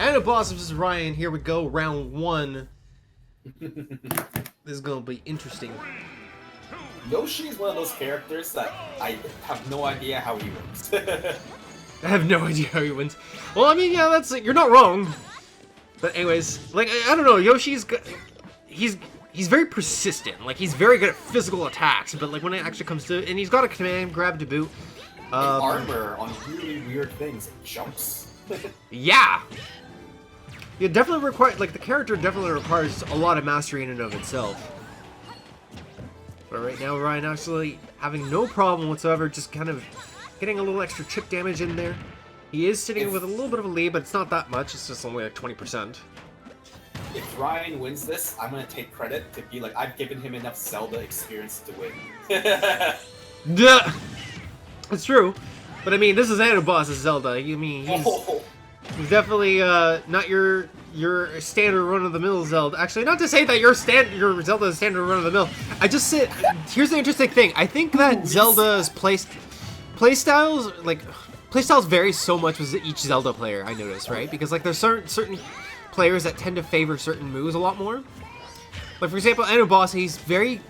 anuBoss versus Ryan. Here we go, round one. This is gonna be interesting. Yoshi is one of those characters that I have no idea how he wins. I have no idea how he wins. Well, I mean, yeah, that's you're not wrong. But anyways, like I don't know, he's very persistent. Like he's very good at physical attacks, but like when it actually comes to, and he's got a command grab to boot. Armor on really weird things, jumps. Yeah. You definitely require, like the character definitely requires a lot of mastery in and of itself. But right now, Ryan actually having no problem whatsoever, just kind of getting a little extra chip damage in there. He is sitting with a little bit of a lead, but it's not that much. It's just only like 20%. If Ryan wins this, I'm gonna take credit to be like, I've given him enough Zelda experience to win. Yeah, it's true. But I mean, this is anuBoss of Zelda. I mean, he's definitely not your standard run-of-the-mill Zelda. Actually, not to say that your Zelda is standard run-of-the-mill. I just said, here's the interesting thing. I think that Zelda's playstyles vary so much with each Zelda player. I noticed, right? Because like there's certain players that tend to favor certain moves a lot more. Like for example, anuBoss, he's very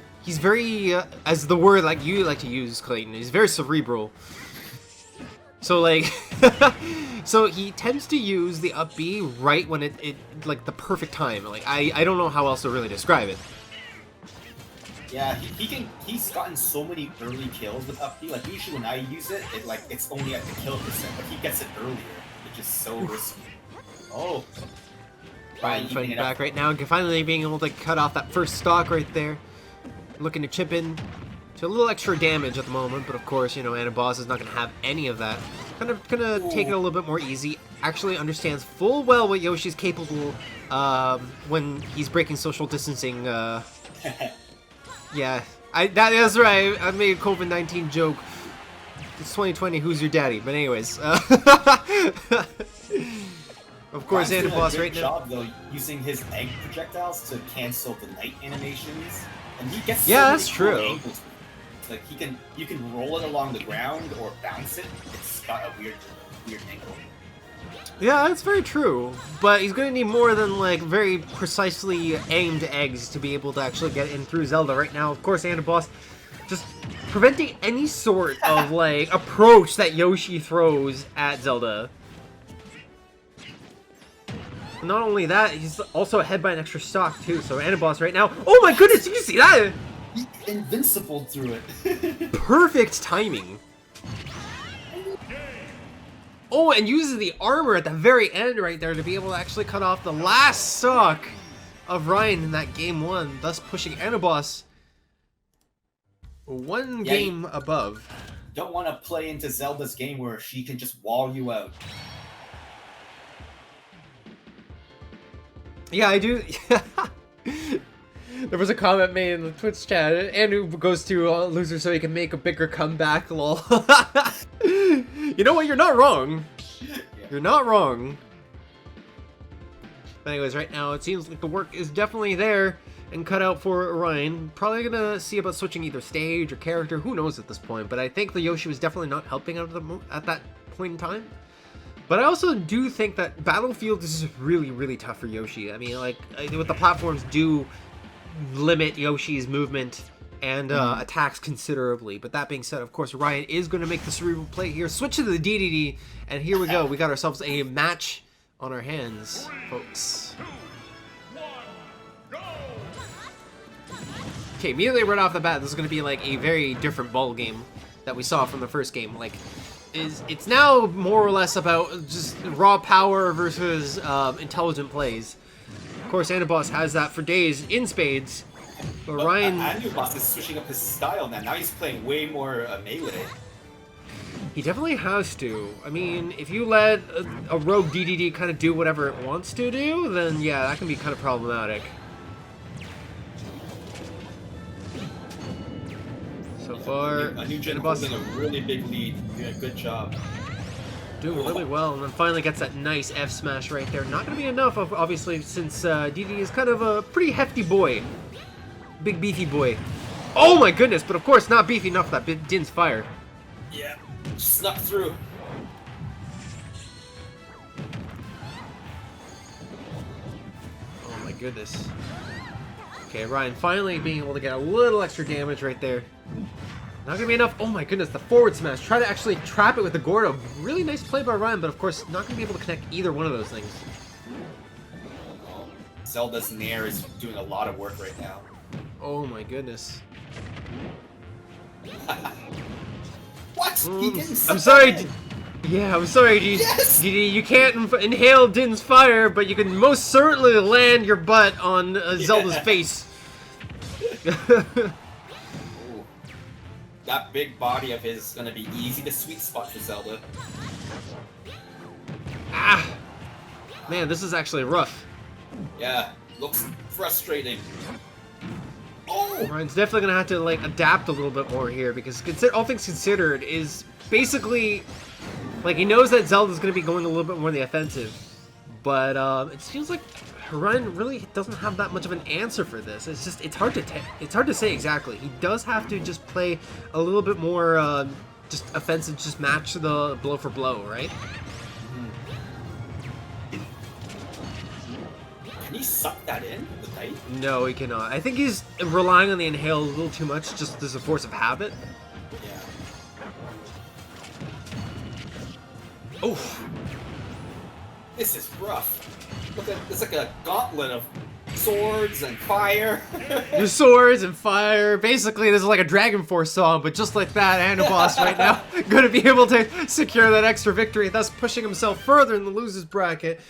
as the word like you like to use, Clayton. He's very cerebral. So like, so he tends to use the up B right when it like the perfect time. Like I don't know how else to really describe it. Yeah, he's gotten so many early kills with up B. Like usually when I use it, it's only at the kill percent, but he gets it earlier, which is so risky. Oh, Ryan fighting back right now, finally being able to cut off that first stock right there. Looking to chip in to a little extra damage at the moment, but of course, you know, anuBoss is not going to have any of that. Kind of gonna take it a little bit more easy. Actually understands full well what Yoshi's capable when he's breaking social distancing. Yeah, that's right. I made a COVID-19 joke. It's 2020. Who's your daddy? But anyways, of course, anuBoss right now. Job though, using his egg projectiles to cancel the night animations, and he gets that's true. Like you can roll it along the ground or bounce it. It's got a weird angle. Yeah, that's very true. But he's gonna need more than like very precisely aimed eggs to be able to actually get in through Zelda right now. Of course, anuBoss just preventing any sort of like approach that Yoshi throws at Zelda. Not only that, he's also ahead by an extra stock too. So anuBoss right now. Oh my goodness! Did you see that? He's invincible through it. Perfect timing. Oh, and uses the armor at the very end right there to be able to actually cut off the last stock of Ryan in that game one, thus pushing anuBoss one game above. Don't want to play into Zelda's game where she can just wall you out. Yeah, I do. There was a comment made in the Twitch chat. Anu goes to loser so he can make a bigger comeback, lol. You know what? You're not wrong. You're not wrong. But anyways, right now it seems like the work is definitely there and cut out for Ryan. Probably gonna see about switching either stage or character. Who knows at this point? But I think the Yoshi was definitely not helping out at that point in time. But I also do think that Battlefield is really, really tough for Yoshi. I mean, like, what the platforms do limit Yoshi's movement and attacks considerably. But that being said, of course, Ryan is going to make the cerebral play here. Switch to the Dedede, and here we go. We got ourselves a match on our hands, folks. Okay, immediately right off the bat, this is going to be like a very different ball game that we saw from the first game. Like, it's now more or less about just raw power versus intelligent plays. Of course, anuBoss has that for days in spades, but Ryan... anuBoss is switching up his style now. Now he's playing way more melee. He definitely has to. I mean, if you let a rogue Dedede kind of do whatever it wants to do, then yeah, that can be kind of problematic. So far, anuBoss is in a really big lead. Doing a good job. Doing really well, and then finally gets that nice F smash right there. Not going to be enough, obviously, since Dedede is kind of a pretty hefty boy. Big beefy boy. Oh my goodness, but of course not beefy enough for that Din's fire. Yeah, snuck through. goodness. Okay, Ryan finally being able to get a little extra damage right there. Not gonna be enough. Oh my goodness, the forward smash. Try to actually trap it with the Gordo. Really nice play by Ryan, but of course not gonna be able to connect either one of those things. Zelda's Nair is doing a lot of work right now. Oh my goodness. What? He didn't I'm sorry. in. Yeah, I'm sorry, G. Yes! You can't inhale Din's fire, but you can most certainly land your butt on Zelda's face. Ooh. That big body of his is gonna be easy to sweet spot for Zelda. Ah! Man, this is actually rough. Yeah, looks frustrating. Oh! Ryan's definitely gonna have to like adapt a little bit more here because all things considered is basically like he knows that Zelda's gonna be going a little bit more on the offensive, but it seems like Ryan really doesn't have that much of an answer for this. It's hard to say exactly. He does have to just play a little bit more just offensive, just match the blow for blow, right? Can he suck that in? The knight? No, he cannot. I think he's relying on the inhale a little too much, just as a force of habit. Yeah. Oof. This is rough. Look at it's like a gauntlet of swords and fire. There's swords and fire. Basically, this is like a Dragon Force song, but just like that, anuBoss right now going to be able to secure that extra victory, thus pushing himself further in the losers bracket